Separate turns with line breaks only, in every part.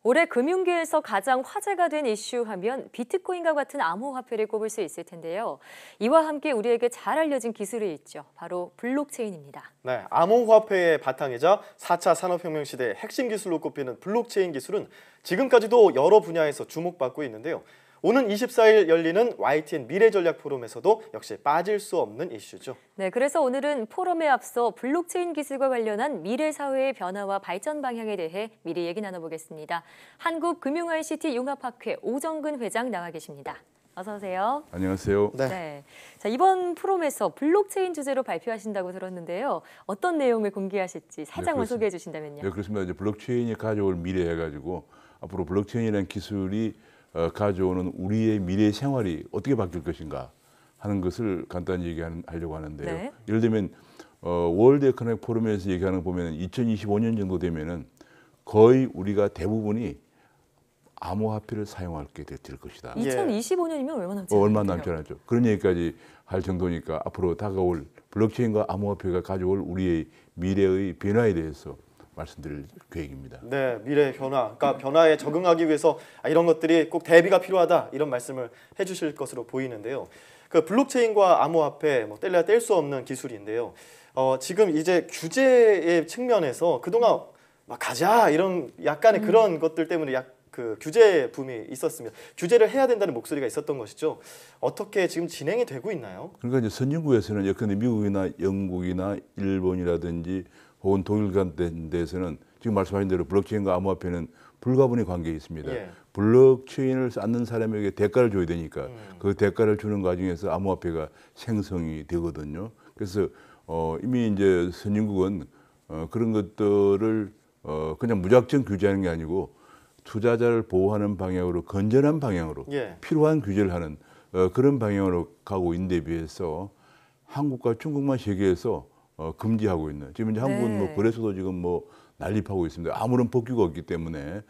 올해 금융계에서 가장 화제가 된 이슈 하면 비트코인과 같은 암호화폐를 꼽을 수 있을 텐데요. 이와 함께 우리에게 잘 알려진 기술이 있죠. 바로 블록체인입니다.
네, 암호화폐의 바탕이자 4차 산업혁명 시대의 핵심 기술로 꼽히는 블록체인 기술은 지금까지도 여러 분야에서 주목받고 있는데요. 오는 24일 열리는 YTN 미래전략 포럼에서도 역시 빠질 수 없는 이슈죠.
네, 그래서 오늘은 포럼에 앞서 블록체인 기술과 관련한 미래 사회의 변화와 발전 방향에 대해 미리 얘기 나눠보겠습니다. 한국금융ICT 융합학회 오정근 회장 나와 계십니다. 어서 오세요.
안녕하세요.
네. 자, 이번 포럼에서 블록체인 주제로 발표하신다고 들었는데요. 어떤 내용을 공개하실지 살짝만 소개해 주신다면요.
네, 그렇습니다. 이제 블록체인이 가져올 미래 해가지고 앞으로 블록체인이라는 기술이 가져오는 우리의 미래 생활이 어떻게 바뀔 것인가 하는 것을 간단히 얘기하려고 하는데요.
네.
예를 들면 월드 에코노믹 포럼에서 얘기하는 거 보면 2025년 정도 되면은 거의 우리가 대부분이 암호화폐를 사용하게 될 것이다.
2025년이면 얼마 남지 않았죠?
얼마 남지 않았죠. 그런 얘기까지 할 정도니까 앞으로 다가올 블록체인과 암호화폐가 가져올 우리의 미래의 변화에 대해서 말씀드릴 계획입니다.
네, 미래 변화, 그러니까 변화에 적응하기 위해서 이런 것들이 꼭 대비가 필요하다 이런 말씀을 해주실 것으로 보이는데요. 그 블록체인과 암호화폐 뗄래야 뗄 수 없는 기술인데요. 지금 이제 규제의 측면에서 그동안 막 가자 이런 약간의 그런 것들 때문에 그 규제 붐이 있었습니다. 규제를 해야 된다는 목소리가 있었던 것이죠. 어떻게 지금 진행이 되고 있나요?
그러니까 이제 선진국에서는 예컨대 미국이나 영국이나 일본이라든지 혹은 독일 같은 데서는 지금 말씀하신 대로 블록체인과 암호화폐는 불가분의 관계에 있습니다.
예.
블록체인을 쌓는 사람에게 대가를 줘야 되니까 그 대가를 주는 과정에서 암호화폐가 생성이 되거든요. 그래서 이미 이제 선진국은 그런 것들을 그냥 무작정 규제하는 게 아니고 투자자를 보호하는 방향으로 건전한 방향으로 필요한 규제를 하는 그런 방향으로 가고 있는 데 비해서 한국과 중국만 세계에서 금지하고 있는 지금 이제 한국은 뭐 거래소도 지금 뭐 난립하고 있습니다. 아무런 법규가 없기 때문에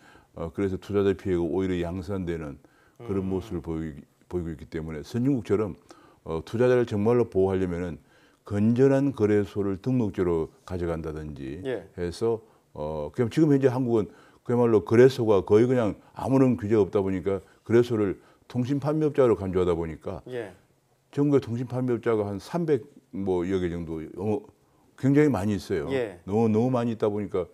그래서 투자자 피해가 오히려 양산되는 그런 모습을 보이고 있기 때문에 선진국처럼 투자자를 정말로 보호하려면은 건전한 거래소를 등록제로 가져간다든지 해서 그냥 지금 현재 한국은 그야말로 거래소가 거의 그냥 아무런 규제가 없다 보니까 거래소를 통신판매업자로 간주하다 보니까 전국에 통신판매업자가 한 300여 개 정도 굉장히 많이 있어요. 너무 많이 있다 보니까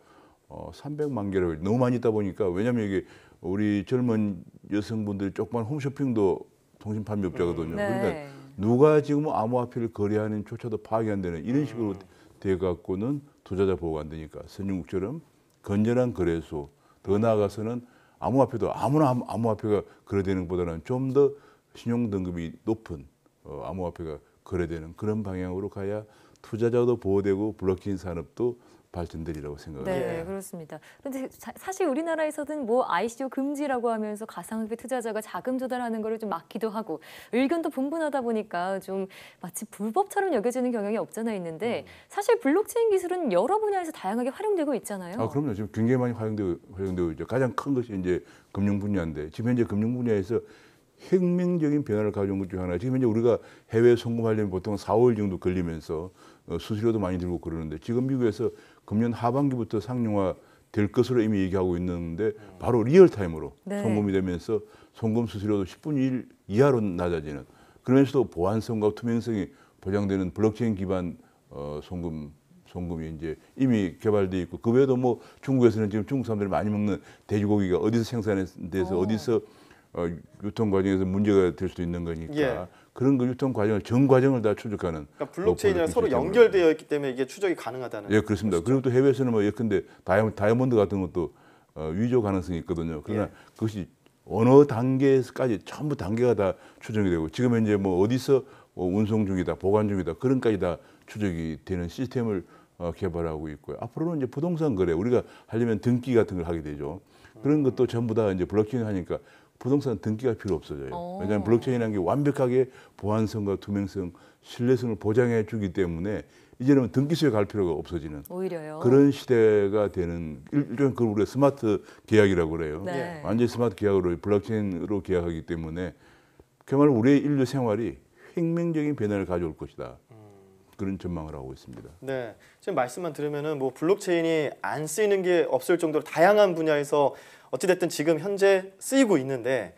300만 개라고 너무 많이 있다 보니까 왜냐하면 이게 우리 젊은 여성분들이 조그만 홈쇼핑도 통신판매업자거든요. 그러니까 누가 지금 암호화폐를 거래하는 조차도 파악이 안 되는 이런 식으로 돼 갖고는 투자자 보호가 안 되니까 선진국처럼 건전한 거래소 더 나아가서는 암호화폐도 아무나 암호화폐가 거래되는 것보다는 좀 더 신용 등급이 높은 암호화폐가 거래되는 그런 방향으로 가야 투자자도 보호되고 블록체인 산업도 발전되리라고 생각합니다.
네, 그렇습니다. 그런데 사실 우리나라에서는 뭐 ICO 금지라고 하면서 가상화폐 투자자가 자금 조달하는 거를 좀 막기도 하고 의견도 분분하다 보니까 좀 마치 불법처럼 여겨지는 경향이 없잖아 있는데 사실 블록체인 기술은 여러 분야에서 다양하게 활용되고 있잖아요.
그럼요. 지금 굉장히 많이 활용되고 있죠. 가장 큰 것이 이제 금융 분야인데 지금 현재 금융 분야에서 혁명적인 변화를 가져온 것 중 하나. 지금 현재 우리가 해외 송금하려면 보통 4월 정도 걸리면서 수수료도 많이 들고 그러는데 지금 미국에서 금년 하반기부터 상용화 될 것으로 이미 얘기하고 있는데 바로 리얼타임으로 송금이 되면서 송금 수수료도 10분의 1 이하로 낮아지는 그러면서도 보안성과 투명성이 보장되는 블록체인 기반 송금이 이제 이미 개발돼 있고 그 외에도 뭐 중국에서는 지금 중국 사람들이 많이 먹는 돼지고기가 어디서 생산돼서 어디서 유통 과정에서 문제가 될 수도 있는 거니까 그런 그 유통 과정을 전 과정을 다 추적하는.
그러니까 블록체인이랑 서로 연결되어 있기 때문에 이게 추적이 가능하다는.
그렇습니다. 그리고 또 해외에서는 뭐 예컨대 다이아몬드 같은 것도 위조 가능성이 있거든요. 그러나 그것이 어느 단계까지 전부 단계가 다 추정이 되고 지금 현재 뭐 어디서 운송 중이다, 보관 중이다 그런까지 다 추적이 되는 시스템을 개발하고 있고요. 앞으로는 이제 부동산 거래 우리가 하려면 등기 같은 걸 하게 되죠. 그런 것도 전부 다 이제 블록체인 하니까. 부동산 등기가 필요 없어져요. 왜냐하면 블록체인이라는 게 완벽하게 보안성과 투명성, 신뢰성을 보장해 주기 때문에 이제는 등기소에 갈 필요가 없어지는
오히려요.
그런 시대가 되는 일종의 그걸 우리가 스마트 계약이라고 그래요. 완전히 스마트 계약으로 블록체인으로 계약하기 때문에 그야말로 우리의 인류 생활이 혁명적인 변화를 가져올 것이다. 그런 전망을 하고 있습니다.
네, 지금 말씀만 들으면은 뭐 블록체인이 안 쓰이는 게 없을 정도로 다양한 분야에서 어찌됐든 지금 현재 쓰이고 있는데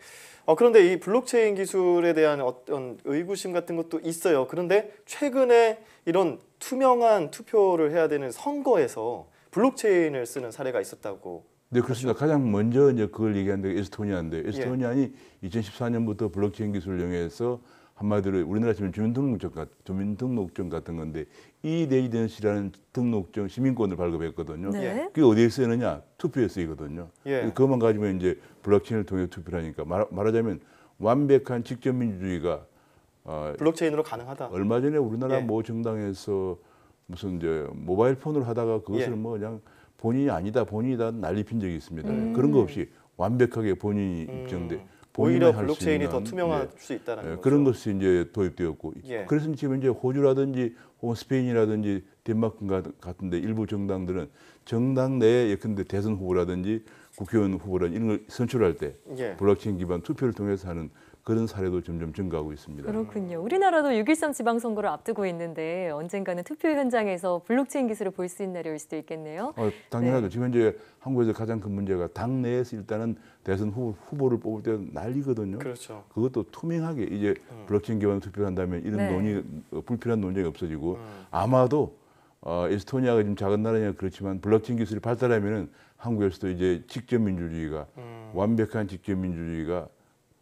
그런데 이 블록체인 기술에 대한 어떤 의구심 같은 것도 있어요. 그런데 최근에 이런 투명한 투표를 해야 되는 선거에서 블록체인을 쓰는 사례가 있었다고.
네, 그렇습니다. 가장 먼저 이제 그걸 얘기한 데가 에스토니아인데 에스토니아이 2014년부터 블록체인 기술을 이용해서 한마디로 우리나라 지금 주민등록증 같은 건데 이레지던시라는 등록증 시민권을 발급했거든요.
네.
그게 어디에 쓰느냐? 투표에 쓰이거든요. 그것만 가지면 이제 블록체인을 통해 투표를 하니까 말하자면 완벽한 직접 민주주의가
블록체인으로 가능하다.
얼마 전에 우리나라 모 정당에서 무슨 이제 모바일 폰으로 하다가 그것을 뭐 그냥 본인이 아니다 난리 핀 적이 있습니다. 그런 거 없이 완벽하게 본인이 입증돼
오히려 블록체인이 더 투명할 수 있다는 거죠.
그런 것이 이제 도입되었고 그래서 지금 이제 호주라든지 혹은 스페인이라든지 덴마크 같은데 일부 정당들은 정당 내에 예컨대 대선 후보라든지 국회의원 후보라든지 이런 걸 선출할 때 블록체인 기반 투표를 통해서 하는 그런 사례도 점점 증가하고 있습니다.
그렇군요. 우리나라도 6.13 지방선거를 앞두고 있는데 언젠가는 투표 현장에서 블록체인 기술을 볼 수 있는 날이 올 수도 있겠네요.
당연하죠. 지금 현재 한국에서 가장 큰 문제가 당 내에서 일단은 대선 후보를 뽑을 때 난리거든요.
그렇죠.
그것도 투명하게 이제 블록체인 기반 투표를 한다면 이런 불필요한 논쟁이 없어지고 아마도 에스토니아가 지금 작은 나라냐 그렇지만 블록체인 기술이 발달하면은 한국에서도 이제 직접 민주주의가 완벽한 직접 민주주의가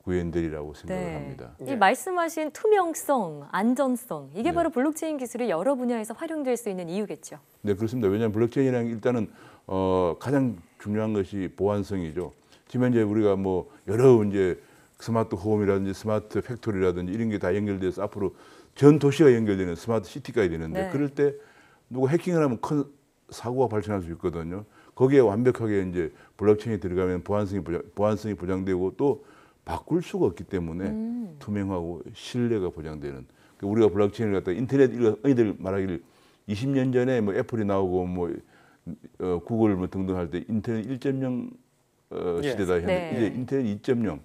구현되리라고 생각을 합니다.
이 말씀하신 투명성, 안전성 이게 바로 블록체인 기술이 여러 분야에서 활용될 수 있는 이유겠죠.
네, 그렇습니다. 왜냐하면 블록체인이라는 게 일단은 가장 중요한 것이 보안성이죠. 지금 이제 우리가 뭐 여러 이제 스마트 홈이라든지 스마트 팩토리라든지 이런 게 다 연결돼서 앞으로 전 도시가 연결되는 스마트 시티가 되는데 그럴 때 누가 해킹을 하면 큰 사고가 발생할 수 있거든요. 거기에 완벽하게 이제 블록체인이 들어가면 보안성이 보장되고 또 바꿀 수가 없기 때문에 투명하고 신뢰가 보장되는. 우리가 블록체인을 갖다 인터넷 어디들 말하기를 20년 전에 뭐 애플이 나오고 뭐 구글 뭐 등등 할 때 인터넷 1.0 시대다 했는데 이제 인터넷 2.0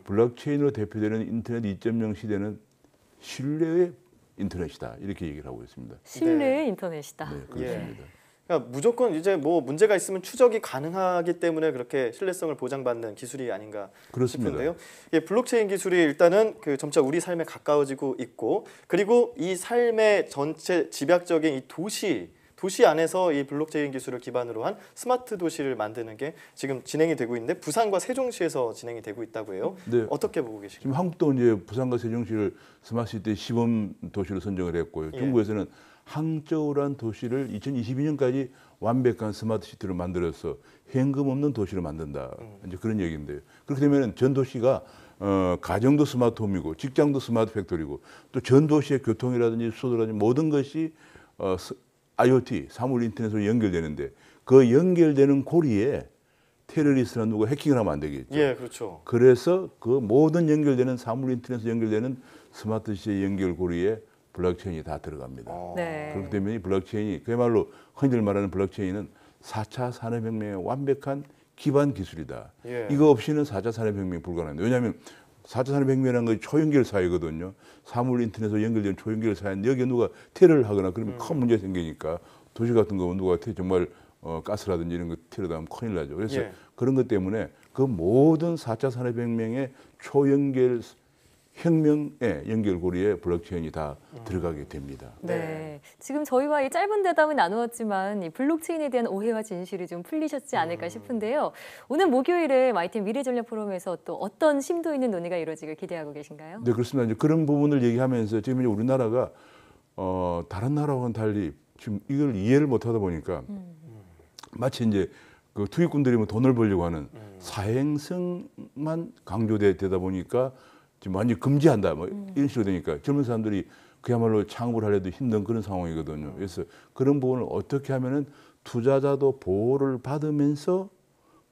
블록체인으로 대표되는 인터넷 2.0 시대는 신뢰의 인터넷이다 이렇게 얘기를 하고 있습니다.
신뢰의 인터넷이다.
네, 그렇습니다.
그러니까 무조건 이제 뭐 문제가 있으면 추적이 가능하기 때문에 그렇게 신뢰성을 보장받는 기술이 아닌가 싶은데요. 블록체인 기술이 일단은 그 점차 우리 삶에 가까워지고 있고 그리고 이 삶의 전체 집약적인 이 도시 안에서 이 블록체인 기술을 기반으로 한 스마트 도시를 만드는 게 지금 진행이 되고 있는데 부산과 세종시에서 진행이 되고 있다고 해요.
네.
어떻게 보고 계십니까?
지금 한국도 이제 부산과 세종시를 스마트 시티 시범 도시로 선정을 했고요. 중국에서는 항저우란 도시를 2022년까지 완벽한 스마트 시티로 만들어서 현금 없는 도시로 만든다. 이제 그런 얘기인데요. 그렇게 되면 전 도시가 가정도 스마트홈이고 직장도 스마트 팩토리고 또 전 도시의 교통이라든지 수도라든지 모든 것이 IoT, 사물 인터넷으로 연결되는데 그 연결되는 고리에 테러리스트나 누가 해킹을 하면 안 되겠죠.
예, 그렇죠.
그래서 그 모든 연결되는 사물 인터넷으로 연결되는 스마트 시티의 연결 고리에 블록체인이 다 들어갑니다. 그렇기 때문에 이 블록체인이 그야말로 흔히들 말하는 블록체인은 4차 산업혁명의 완벽한 기반 기술이다. 이거 없이는 4차 산업혁명이 불가능합니다. 왜냐하면 4차 산업혁명이라는 것이 초연결 사회거든요. 사물 인터넷으로 연결된 초연결 사회인데 여기에 누가 테러를 하거나 그러면 큰 문제가 생기니까 도시 같은 거 누가 정말 가스라든지 이런 거 테러하면 큰일 나죠. 그래서 그런 것 때문에 그 모든 4차 산업혁명의 초연결 혁명의 연결고리에 블록체인이 다 들어가게 됩니다.
네. 지금 저희와 이 짧은 대담을 나누었지만 이 블록체인에 대한 오해와 진실이 좀 풀리셨지 않을까 싶은데요. 오늘 목요일에 마이팀 미래전략 포럼에서 또 어떤 심도 있는 논의가 이루어지길 기대하고 계신가요?
네, 그렇습니다. 이제 그런 부분을 얘기하면서 지금 이제 우리나라가 다른 나라와는 달리 지금 이걸 이해를 못하다 보니까 마치 이제 그 투기꾼들이 뭐 돈을 벌려고 하는 사행성만 강조되다 보니까 지금 완전히 금지한다 뭐 이런 식으로 되니까 젊은 사람들이 그야말로 창업을 하려도 힘든 그런 상황이거든요. 그래서 그런 부분을 어떻게 하면은 투자자도 보호를 받으면서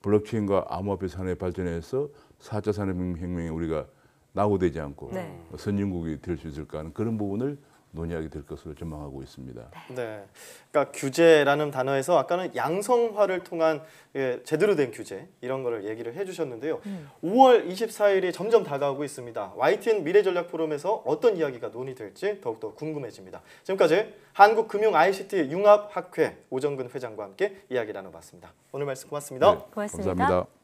블록체인과 암호화폐 산업이 발전해서 4차 산업혁명에 우리가 낙오되지 않고 선진국이 될 수 있을까 하는 그런 부분을 논의하게 될 것으로 전망하고 있습니다.
네, 그러니까 규제라는 단어에서 아까는 양성화를 통한 제대로 된 규제 이런 거를 얘기를 해주셨는데요. 5월 24일이 점점 다가오고 있습니다. YTN 미래전략 포럼에서 어떤 이야기가 논의될지 더욱더 궁금해집니다. 지금까지 한국금융 ICT 융합학회 오정근 회장과 함께 이야기 나눠봤습니다. 오늘 말씀 고맙습니다.
고맙습니다.
감사합니다.